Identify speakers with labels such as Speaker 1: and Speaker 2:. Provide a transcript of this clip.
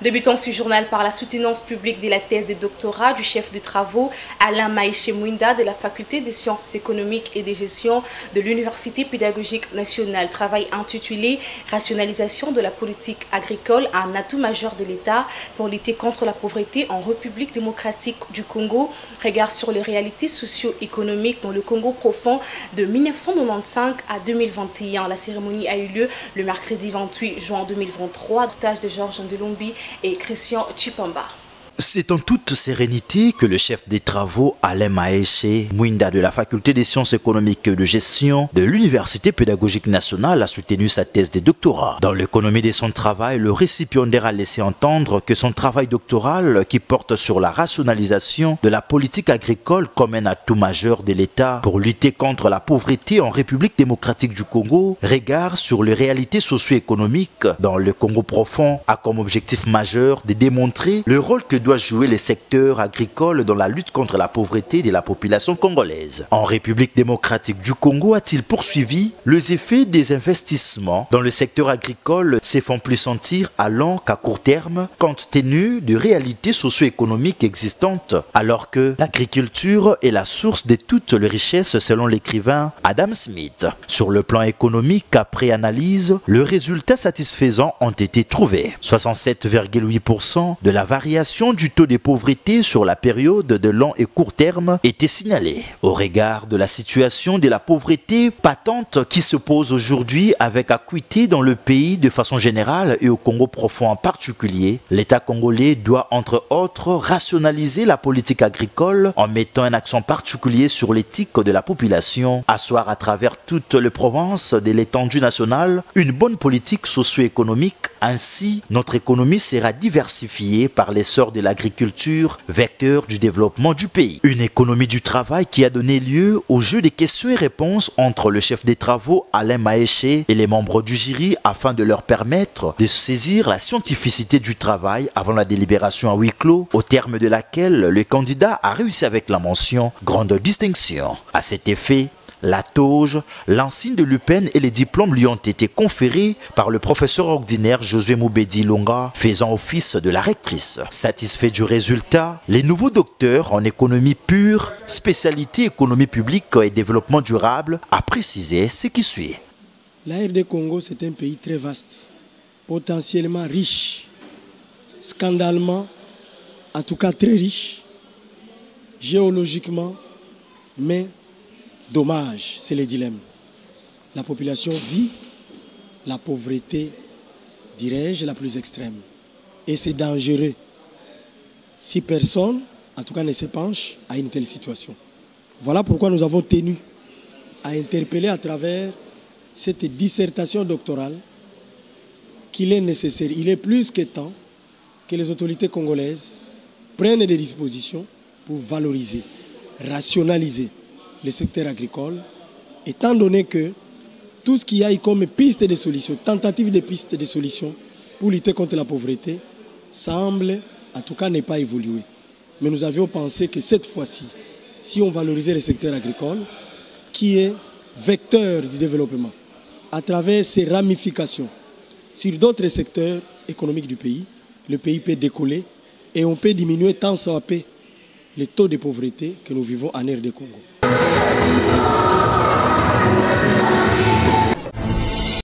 Speaker 1: Débutons ce journal par la soutenance publique de la thèse de doctorat du chef de travaux Alain Maïché Mwinda de la faculté des sciences économiques et de gestion de l'Université pédagogique nationale. Travail intitulé « Rationalisation de la politique agricole, un atout majeur de l'État pour lutter contre la pauvreté en République démocratique du Congo. Regard sur les réalités socio-économiques dans le Congo profond de 1995 à 2021. » La cérémonie a eu lieu le mercredi 28 juin 2023. Tâche de Georges Ndelombi et Christian Chipamba.
Speaker 2: C'est en toute sérénité que le chef des travaux Alain Maïché Mwinda de la faculté des sciences économiques et de gestion de l'Université pédagogique nationale a soutenu sa thèse de doctorat. Dans l'économie de son travail, le récipiendaire a laissé entendre que son travail doctoral, qui porte sur la rationalisation de la politique agricole comme un atout majeur de l'État pour lutter contre la pauvreté en République démocratique du Congo, regard sur les réalités socio-économiques dans le Congo profond, a comme objectif majeur de démontrer le rôle que doit jouer les secteurs agricoles dans la lutte contre la pauvreté de la population congolaise. En République démocratique du Congo, a-t-il poursuivi, les effets des investissements dans le secteur agricole se font plus sentir à long qu'à court terme, compte tenu de réalités socio-économiques existantes, alors que l'agriculture est la source de toutes les richesses selon l'écrivain Adam Smith. Sur le plan économique, après analyse, les résultats satisfaisants ont été trouvés. 67,8% de la variation du taux de pauvreté sur la période de long et court terme était signalé. Au regard de la situation de la pauvreté patente qui se pose aujourd'hui avec acuité dans le pays de façon générale et au Congo profond en particulier, l'État congolais doit entre autres rationaliser la politique agricole en mettant un accent particulier sur l'éthique de la population, asseoir à travers toutes les provinces de l'étendue nationale une bonne politique socio-économique. Ainsi, notre économie sera diversifiée par l'essor de l'agriculture, vecteur du développement du pays. Une économie du travail qui a donné lieu au jeu des questions et réponses entre le chef des travaux Alain Maïché et les membres du jury afin de leur permettre de saisir la scientificité du travail avant la délibération à huis clos, au terme de laquelle le candidat a réussi avec la mention « Grande distinction ». À cet effet, la toge, l'insigne de l'UPEN et les diplômes lui ont été conférés par le professeur ordinaire Josué Moubedi Longa, faisant office de la rectrice. Satisfait du résultat, les nouveaux docteurs en économie pure, spécialité économie publique et développement durable, a précisé ce qui suit.
Speaker 3: La RD Congo, c'est un pays très vaste, potentiellement riche, scandalement, en tout cas très riche, géologiquement, mais dommage, c'est le dilemme. La population vit la pauvreté, dirais-je, la plus extrême. Et c'est dangereux si personne, en tout cas, ne se penche à une telle situation. Voilà pourquoi nous avons tenu à interpeller à travers cette dissertation doctorale qu'il est nécessaire, il est plus que temps que les autorités congolaises prennent des dispositions pour valoriser, rationaliser le secteur agricole, étant donné que tout ce qu'il y a comme piste de solution, tentative de piste de solution pour lutter contre la pauvreté, semble en tout cas ne pas évoluer. Mais nous avions pensé que cette fois-ci, si on valorisait le secteur agricole, qui est vecteur du développement, à travers ses ramifications sur d'autres secteurs économiques du pays, le pays peut décoller et on peut diminuer tant soit peu les taux de pauvreté que nous vivons en RD Congo.